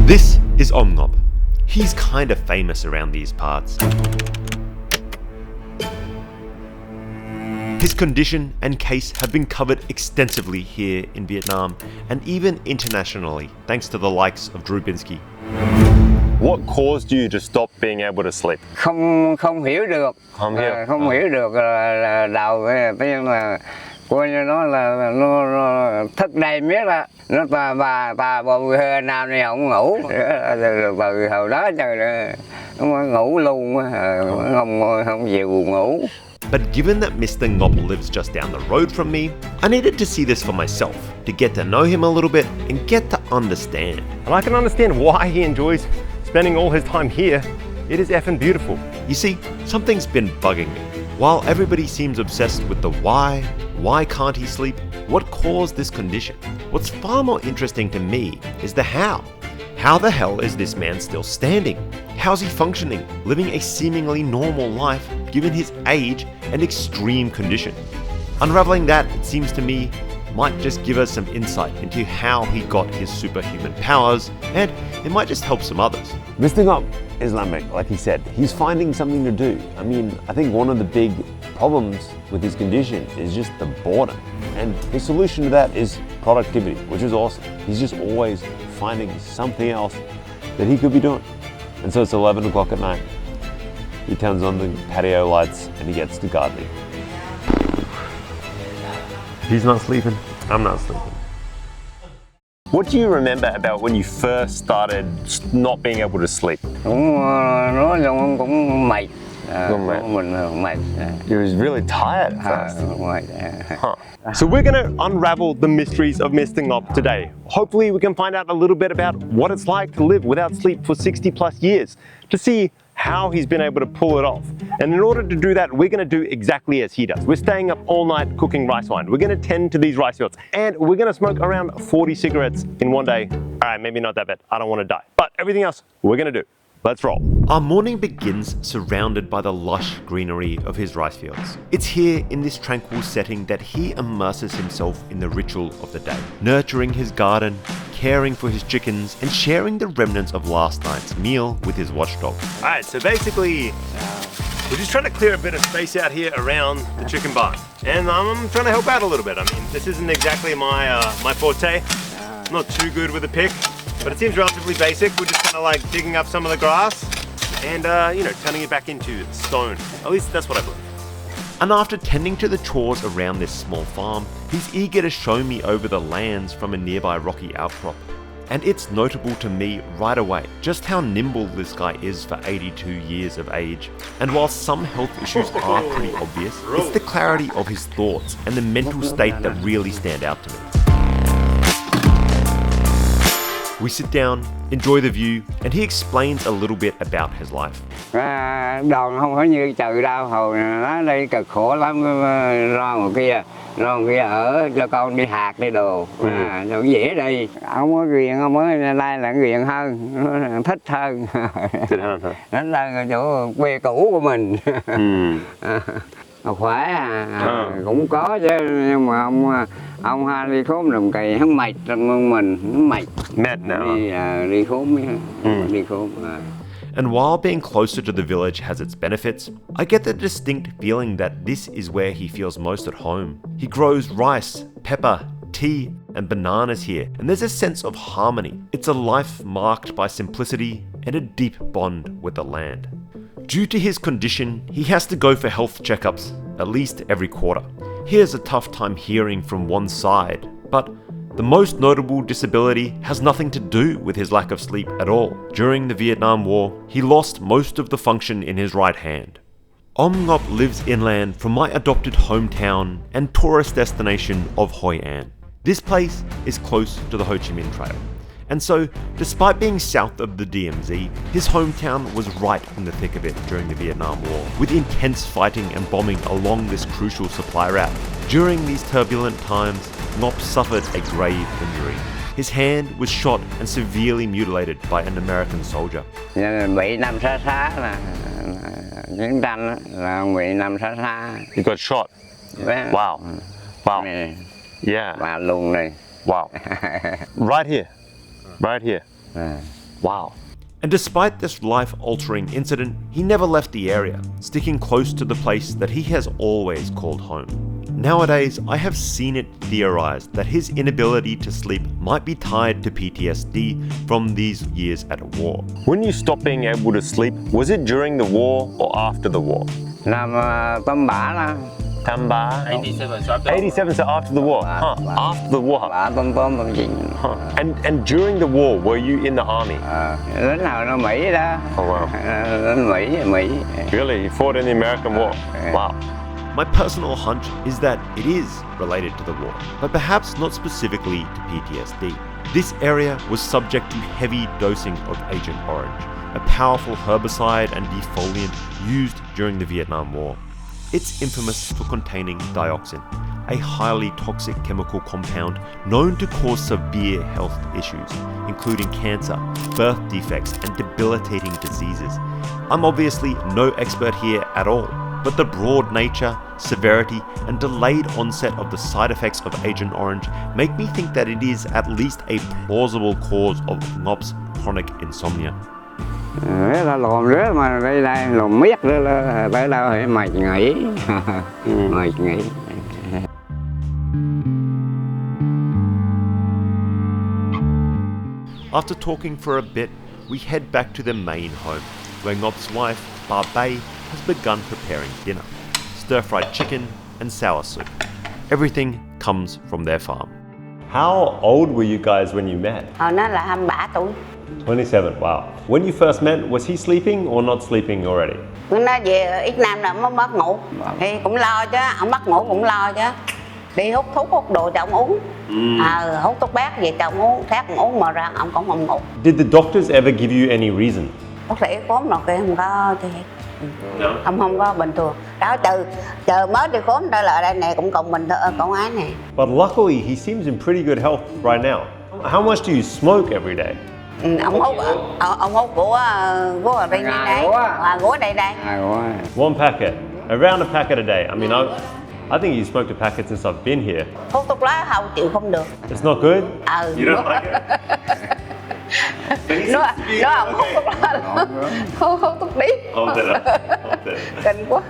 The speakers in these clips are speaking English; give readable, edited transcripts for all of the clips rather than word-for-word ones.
This is Omnop. He's kind of famous around these parts. His condition and case have been covered extensively here in Vietnam and even internationally, thanks to the likes of Drubinski. What caused you to stop being able to sleep? Không hiểu được. Không hiểu được là đầu là coi như nó là nó thức đêm biết là nó bà bầu nào này không ngủ từ hồi đó trời nó ngủ luôn không chịu ngủ. But given that Mr. Ngoc lives just down the road from me, I needed to see this for myself, to get to know him a little bit and get to understand. And I can understand why he enjoys spending all his time here. It is effing beautiful. You see, something's been bugging me. While everybody seems obsessed with the why can't he sleep, what caused this condition? What's far more interesting to me is the how. How the hell is this man still standing? How's he functioning, living a seemingly normal life given his age and extreme condition? Unraveling that, it seems to me, might just give us some insight into how he got his superhuman powers, and it might just help some others. Mr. Ngoc is like he said, he's finding something to do. I mean, I think one of the big problems with his condition is just the boredom. And his solution to that is productivity, which is awesome. He's just always finding something else that he could be doing. And so it's 11 o'clock at night. He turns on the patio lights and he gets to gardening. He's not sleeping, I'm not sleeping. What do you remember about when you first started not being able to sleep? Cũng mệt. Mệt. He was really tired at first. Huh. So we're going to unravel the mysteries of Mr. Ngoc today. Hopefully we can find out a little bit about what it's like to live without sleep for 60 plus years, to see how he's been able to pull it off. And in order to do that, we're going to do exactly as he does. We're staying up all night cooking rice wine. We're going to tend to these rice fields, and we're going to smoke around 40 cigarettes in one day. All right, maybe not that bad. I don't want to die. But everything else, we're going to do. Let's roll. Our morning begins surrounded by the lush greenery of his rice fields. It's here in this tranquil setting that he immerses himself in the ritual of the day, nurturing his garden, caring for his chickens, and sharing the remnants of last night's meal with his watchdog. All right, so basically, we're just trying to clear a bit of space out here around the chicken barn. And I'm trying to help out a little bit. I mean, this isn't exactly my forte. I'm not too good with a pick, but it seems relatively basic. We're just kind of like digging up some of the grass and, turning it back into stone. At least that's what I believe. And after tending to the chores around this small farm, he's eager to show me over the lands from a nearby rocky outcrop. And it's notable to me right away just how nimble this guy is for 82 years of age. And while some health issues are pretty obvious, it's the clarity of his thoughts and the mental state that really stand out to me. We sit down, enjoy the view, and he explains a little bit about his life. Đòn không có như trời đau hồi nó đây cực khổ lắm, lo một kia ở cho con đi hạt đi đồ, rồi dễ đi. Không có ghiền, không có đây là ghiền hơn, thích hơn. Nó là chỗ quê cũ của mình. Khỏe cũng có chứ, nhưng mà ông hai đi khốm đồng cày hắn mệt trong mình, hắn mệt. Mad now. Đi khốm đi khốm. And while being closer to the village has its benefits, I get the distinct feeling that this is where he feels most at home. He grows rice, pepper, tea, and bananas here, and there's a sense of harmony. It's a life marked by simplicity and a deep bond with the land. Due to his condition, he has to go for health checkups at least every quarter. He has a tough time hearing from one side, but the most notable disability has nothing to do with his lack of sleep at all. During the Vietnam War, he lost most of the function in his right hand. Omnop lives inland from my adopted hometown and tourist destination of Hoi An. This place is close to the Ho Chi Minh Trail. And so, despite being south of the DMZ, his hometown was right in the thick of it during the Vietnam War, with intense fighting and bombing along this crucial supply route. During these turbulent times, Ngoc suffered a grave injury. His hand was shot and severely mutilated by an American soldier. Bị nằm xa là chiến tranh là bị nằm xa. You got shot? Wow. Wow. Yeah. Và luôn này. Wow. Right here. Wow. And despite this life-altering incident, he never left the area, sticking close to the place that he has always called home. Nowadays, I have seen it theorized that his inability to sleep might be tied to PTSD from these years at war. When you stopped being able to sleep, was it during the war or after the war? Làm tôm bả đó. Tamba. 87, so after 87, so after the war. Huh. After the war. Bả tôm gì. Huh. And during the war, were you in the army? Lính nào nó Mỹ đó. Oh wow. Lính Mỹ. Really? You fought in the American war? Wow. My personal hunch is that it is related to the war, but perhaps not specifically to PTSD. This area was subject to heavy dosing of Agent Orange, a powerful herbicide and defoliant used during the Vietnam War. It's infamous for containing dioxin, a highly toxic chemical compound known to cause severe health issues, including cancer, birth defects, and debilitating diseases. I'm obviously no expert here at all, but the broad nature, severity, and delayed onset of the side effects of Agent Orange make me think that it is at least a plausible cause of Ngoc's chronic insomnia. Thế là lồn rứa mà đây lồn miết rứa là tới đâu thì mày nghỉ. Mày nghỉ. After talking for a bit, we head back to their main home, where Ngoc's wife, Ba Bay, has begun preparing dinner. Stir-fried chicken and sour soup. Everything comes from their farm. How old were you guys when you met? Nó là 23 tuổi. 27, wow. When you first met, was he sleeping or not sleeping already? Nó về ít năm là mới mất ngủ. Thì cũng lo chứ, ông mất ngủ cũng lo chứ. Đi hút thuốc, hút đồ cho ông uống. Hút thuốc bát về cho ông uống, khác ông uống mà ra ông cũng không ngủ. Did the doctors ever give you any reason? Bác sĩ khóm nào kia không có thì không có bình thường. Đó chờ mới đi khóm trở lại đây này cũng còn bình thường, còn ái này. But luckily, he seems in pretty good health right now. How much do you smoke every day? Ông hút của đây đây, của đây. One packet, around a packet a day. I mean, I think you smoked a packet since I've been here. Hút thuốc lá không chịu không được. It's not good? You don't like it? Nó ông hút thuốc lá, hút thuốc điếu. Kinh quá.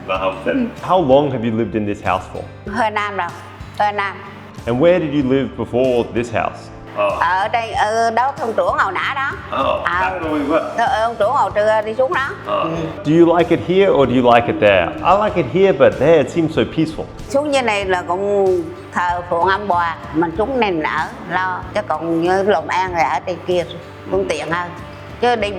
How long have you lived in this house for? Hơi Nam rồi, hơi Nam. And where did you live before this house? Ở đây, đó thôn trưởng hồi nãy đó. Thôn trưởng hồi trưa đi xuống đó. Do you like it here or do you like it there? I like it here, but there it seems so peaceful. Xuống như này là cũng thờ phượng âm bòa, mình xuống này mình ở lo, chứ còn như Long An là ở đây kia phương tiện hơn. Chứ đi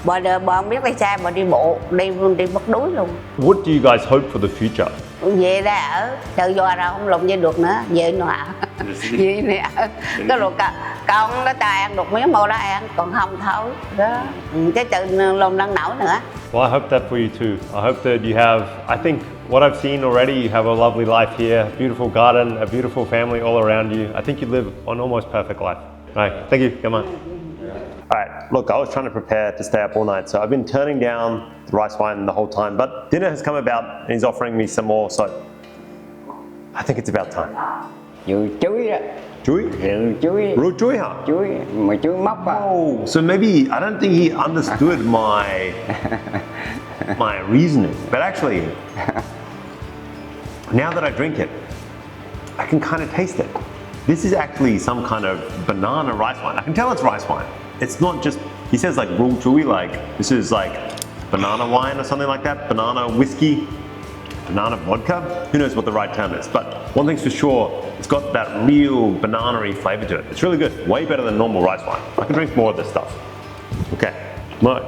bò không biết đi xa, bò đi bộ, đi mất đuối luôn. What do you guys hope for the future? Về đây ở, tự do ra không lụng về được nữa, về nó ở. Về này ở. Cái rồi con nó ta ăn được miếng màu đó ăn, còn không thôi. Đó, cái tự lùng đang nổi nữa. Well, I hope that for you too. I hope that you have, I think what I've seen already, you have a lovely life here, a beautiful garden, a beautiful family all around you. I think you live an almost perfect life. All right, thank you, come on. All right, look, I was trying to prepare to stay up all night, so I've been turning down the rice wine the whole time, but dinner has come about and he's offering me some more, so I think it's about time. Vừa chuối đó. Chuối? Rượu chuối. Rượu chuối hả? Chuối, mà chuối móc á. Oh, so maybe, I don't think he understood my reasoning, but actually, now that I drink it, I can kind of taste it. This is actually some kind of banana rice wine. I can tell it's rice wine. It's not just, he says like rượu chuối, like this is like banana wine or something like that, banana whiskey, banana vodka. Who knows what the right term is, but one thing's for sure, it's got that real banana-y flavor to it. It's really good, way better than normal rice wine. I can drink more of this stuff. Okay, mời.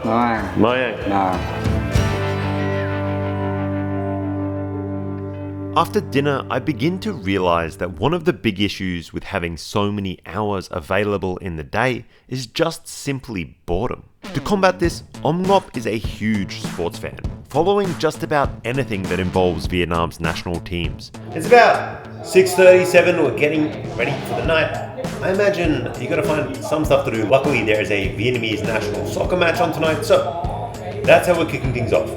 After dinner, I begin to realize that one of the big issues with having so many hours available in the day is just simply boredom. To combat this, Omnop is a huge sports fan, following just about anything that involves Vietnam's national teams. It's about 6:37, we're getting ready for the night. I imagine you gotta find some stuff to do. Luckily there is a Vietnamese national soccer match on tonight, so that's how we're kicking things off.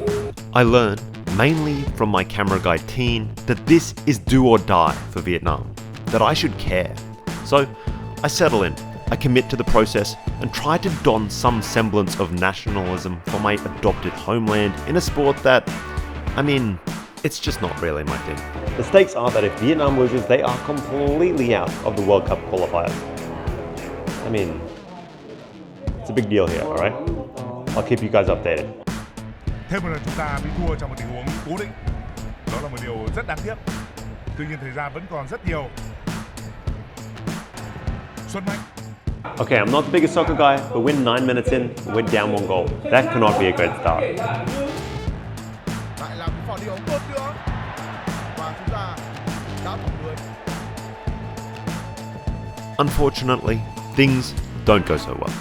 I learned, mainly from my camera guy Teen, that this is do or die for Vietnam, that I should care. So I settle in, I commit to the process and try to don some semblance of nationalism for my adopted homeland in a sport that, I mean, it's just not really my thing. The stakes are that if Vietnam loses, they are completely out of the World Cup qualifiers. I mean, it's a big deal here, alright? I'll keep you guys updated. Thêm một lần chúng ta bị thua trong một tình huống cố định. Đó là một điều rất đáng tiếc. Tuy nhiên thời gian vẫn còn rất nhiều. Xuân Mạnh. Okay, I'm not the biggest soccer guy, but when 9 minutes in, we're down 1 goal. That cannot be a great start. Lại là một pha điều tốt nữa. Và chúng ta đã thủng lưới. Unfortunately, things don't go so well.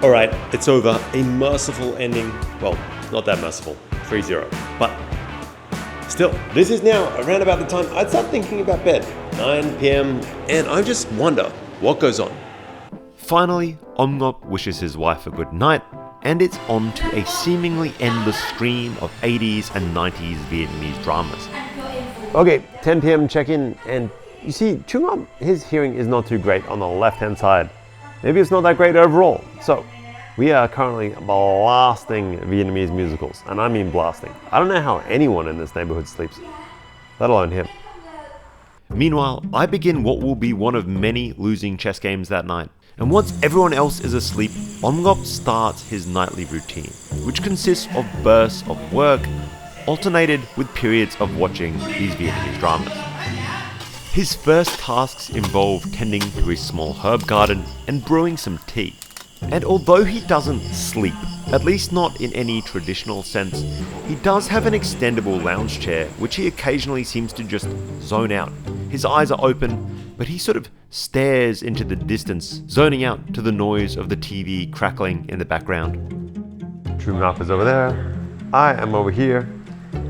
Alright, it's over. A merciful ending. Well, not that merciful. 3-0. But still, this is now around about the time I'd start thinking about bed. 9 p.m. and I just wonder what goes on. Finally, Omnop wishes his wife a good night, and it's on to a seemingly endless stream of 80s and 90s Vietnamese dramas. Okay, 10 p.m. check-in, and you see, Xuan, his hearing is not too great on the left-hand side. Maybe it's not that great overall. So, we are currently blasting Vietnamese musicals, and I mean blasting. I don't know how anyone in this neighborhood sleeps, let alone him. Meanwhile, I begin what will be one of many losing chess games that night. And once everyone else is asleep, Ngoc starts his nightly routine, which consists of bursts of work, alternated with periods of watching these Vietnamese dramas. His first tasks involve tending to his small herb garden and brewing some tea. And although he doesn't sleep, at least not in any traditional sense, he does have an extendable lounge chair which he occasionally seems to just zone out. His eyes are open, but he sort of stares into the distance, zoning out to the noise of the TV crackling in the background. Omnop is over there. I am over here.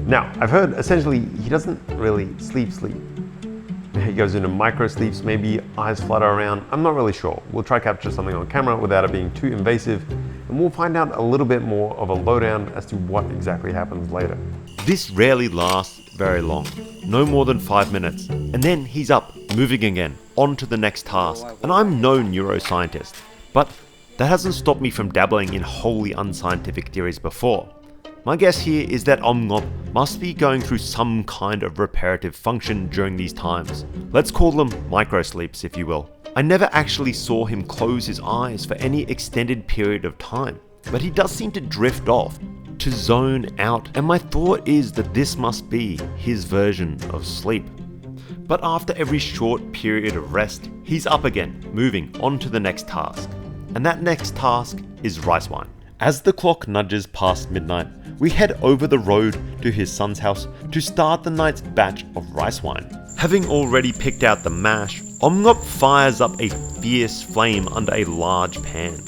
Now, I've heard essentially he doesn't really sleep. He goes into micro sleeps, maybe eyes flutter around. I'm not really sure. We'll try capture something on camera without it being too invasive, and we'll find out a little bit more of a lowdown as to what exactly happens later. This rarely lasts very long, no more than 5 minutes, and then he's up, moving again, on to the next task. And I'm no neuroscientist, but that hasn't stopped me from dabbling in wholly unscientific theories before. My guess here is that Omnop must be going through some kind of reparative function during these times. Let's call them microsleeps, if you will. I never actually saw him close his eyes for any extended period of time, but he does seem to drift off, to zone out, and my thought is that this must be his version of sleep. But after every short period of rest, he's up again, moving on to the next task. And that next task is rice wine. As the clock nudges past midnight, we head over the road to his son's house to start the night's batch of rice wine. Having already picked out the mash, Omnop fires up a fierce flame under a large pan.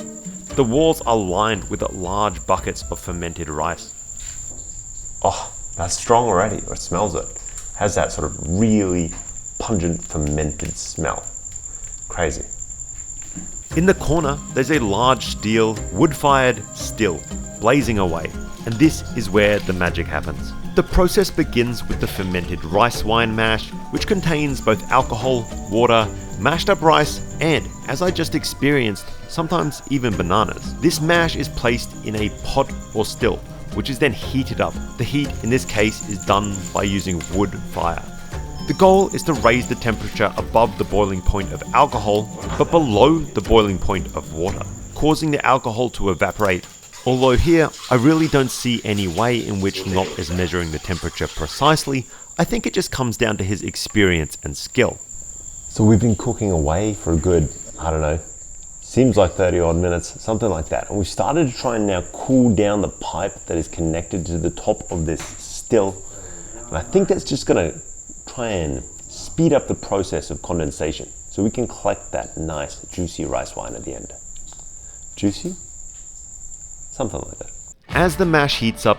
The walls are lined with large buckets of fermented rice. Oh, that's strong already, or it smells it. Has that sort of really pungent fermented smell. Crazy. In the corner, there's a large steel, wood-fired still, blazing away, and this is where the magic happens. The process begins with the fermented rice wine mash, which contains both alcohol, water, mashed up rice, and, as I just experienced, sometimes even bananas. This mash is placed in a pot or still, which is then heated up. The heat in this case is done by using wood fire. The goal is to raise the temperature above the boiling point of alcohol, but below the boiling point of water, causing the alcohol to evaporate. Although here, I really don't see any way in which Ngoc is measuring the temperature precisely. I think it just comes down to his experience and skill. So we've been cooking away for a good, I don't know, seems like 30 odd minutes, something like that. And we've started to try and now cool down the pipe that is connected to the top of this still. And I think that's just gonna try and speed up the process of condensation so we can collect that nice juicy rice wine at the end. Juicy? Something like that. As the mash heats up,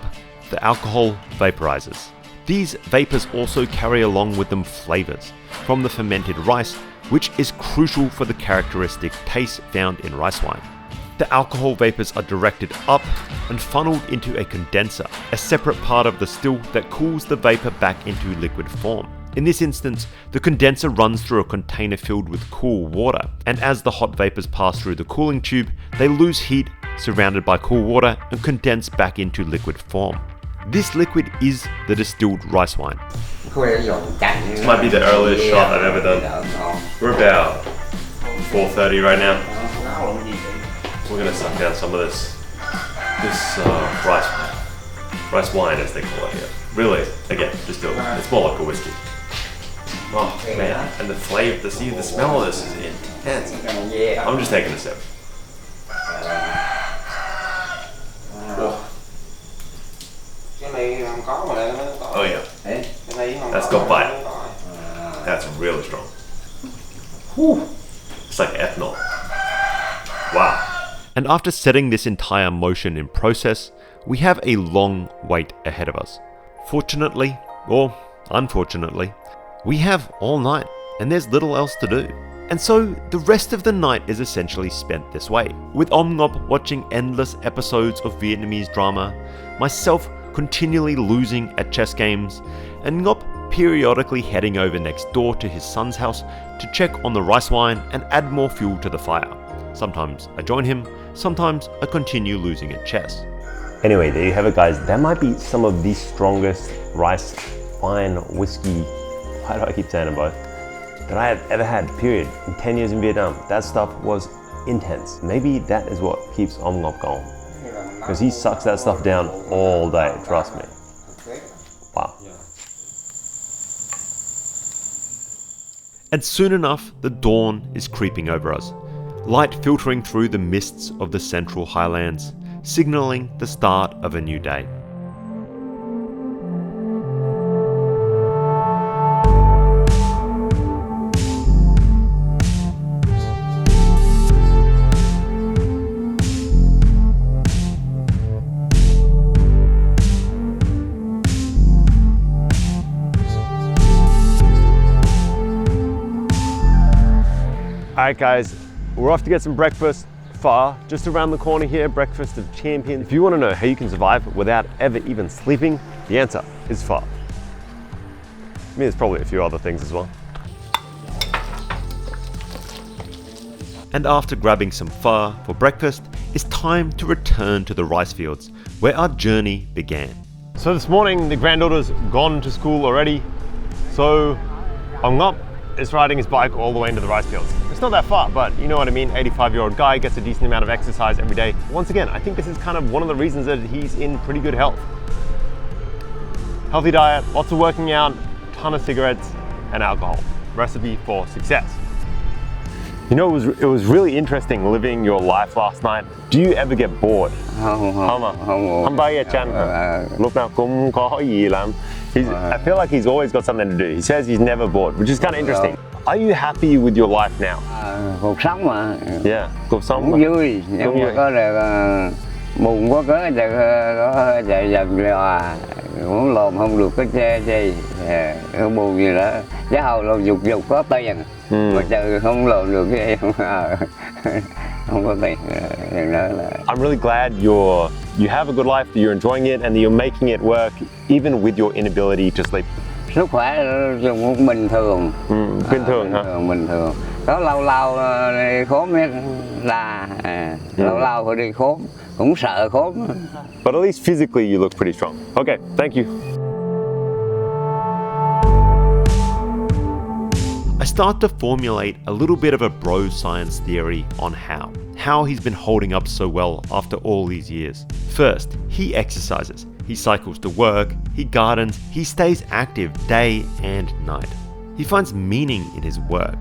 the alcohol vaporizes. These vapors also carry along with them flavors from the fermented rice, which is crucial for the characteristic taste found in rice wine. The alcohol vapors are directed up and funneled into a condenser, a separate part of the still that cools the vapor back into liquid form. In this instance, the condenser runs through a container filled with cool water, and as the hot vapors pass through the cooling tube, they lose heat, surrounded by cool water, and condense back into liquid form. This liquid is the distilled rice wine. This might be the earliest shot I've ever done. We're about 4:30 right now. We're gonna suck down some of this rice wine as they call it here. Really, again, distilled. It's more like a whiskey. Oh man, and the flavor, the smell of this is intense. I'm just taking a sip. Oh yeah, that's got bite. That's really strong. It's like ethanol. Wow. And after setting this entire motion in process, we have a long wait ahead of us. Fortunately, or unfortunately, we have all night and there's little else to do. And so the rest of the night is essentially spent this way, with Omnop watching endless episodes of Vietnamese drama, myself continually losing at chess games, and Ngoc periodically heading over next door to his son's house to check on the rice wine and add more fuel to the fire. Sometimes I join him, sometimes I continue losing at chess. Anyway, there you have it, guys. That might be some of the strongest rice wine, whiskey, why do I keep saying them both, that I have ever had, period. In 10 years in Vietnam, that stuff was intense. Maybe that is what keeps Omnop going, because he sucks that stuff down all day, trust me. Wow. And soon enough, the dawn is creeping over us, light filtering through the mists of the central highlands, signaling the start of a new day. Alright guys, we're off to get some breakfast. Pho, just around the corner here, breakfast of champions. If you want to know how you can survive without ever even sleeping, the answer is pho. I mean, there's probably a few other things as well. And after grabbing some pho for breakfast, it's time to return to the rice fields, where our journey began. So this morning, the granddaughter's gone to school already, so Ngoc is riding his bike all the way into the rice fields. It's not that far, but you know what I mean, 85-year-old guy gets a decent amount of exercise every day. Once again, I think this is kind of one of the reasons that he's in pretty good health. Healthy diet, lots of working out, ton of cigarettes and alcohol. Recipe for success. You know, it was really interesting living your life last night. Do you ever get bored? Không bao giờ chán. Lúc nào cũng có gì làm. I feel like he's always got something to do. He says he's never bored, which is kind of interesting. Are you happy with your life now? Cuộc sống mà. Yeah, cuộc sống Cũng vui, nhưng mà có được buồn quá có được có chạy dần là muốn làm không được cái xe gì, không buồn gì đó. Giá hầu làm dục có tiền, mà chờ không làm được cái không có tiền đó là. I'm really glad you have a good life, that you're enjoying it, and that you're making it work, even with your inability to sleep. Sức khỏe cũng bình thường. Bình thường hả? Bình thường. Có lâu lâu đi khốm là lâu lâu phải đi khốm, cũng sợ khốm. But at least physically you look pretty strong. Okay, thank you. I start to formulate a little bit of a bro science theory on how he's been holding up so well after all these years. First, he exercises. He cycles to work, he gardens, he stays active day and night. He finds meaning in his work.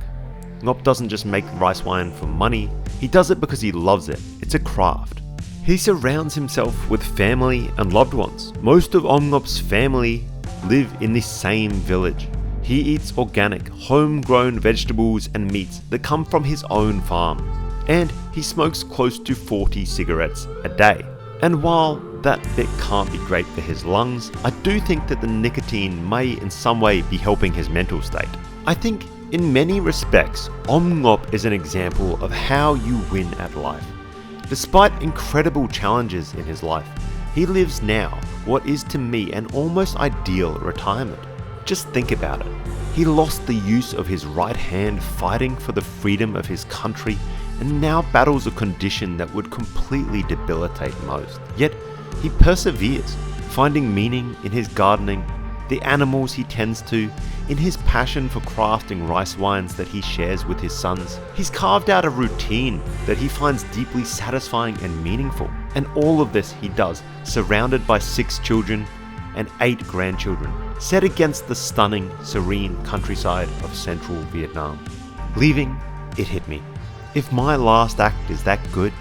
Ngoc doesn't just make rice wine for money, he does it because he loves it. It's a craft. He surrounds himself with family and loved ones. Most of Omnop's family live in this same village. He eats organic, homegrown vegetables and meats that come from his own farm. And he smokes close to 40 cigarettes a day. And while that bit can't be great for his lungs, I do think that the nicotine may in some way be helping his mental state. I think in many respects, Omnop is an example of how you win at life. Despite incredible challenges in his life, he lives now what is to me an almost ideal retirement. Just think about it. He lost the use of his right hand fighting for the freedom of his country and now battles a condition that would completely debilitate most. Yet he perseveres, finding meaning in his gardening, the animals he tends to, in his passion for crafting rice wines that he shares with his sons. He's carved out a routine that he finds deeply satisfying and meaningful. And all of this he does surrounded by 6 children and 8 grandchildren, set against the stunning, serene countryside of central Vietnam. Leaving, it hit me. If my last act is that good,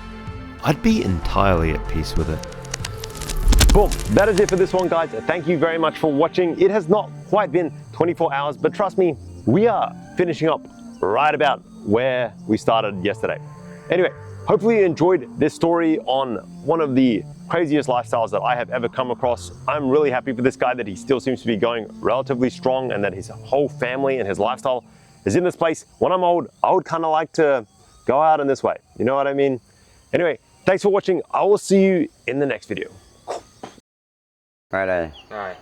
I'd be entirely at peace with it. Boom, that is it for this one, guys. Thank you very much for watching. It has not quite been 24 hours, but trust me, we are finishing up right about where we started yesterday. Anyway, hopefully you enjoyed this story on one of the craziest lifestyles that I have ever come across. I'm really happy for this guy that he still seems to be going relatively strong and that his whole family and his lifestyle is in this place. When I'm old, I would kind of like to go out in this way. You know what I mean? Anyway, thanks for watching. I will see you in the next video. Rồi đây. Rồi.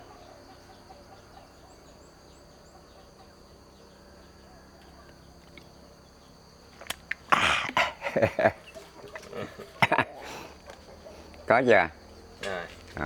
Có chưa? Rồi.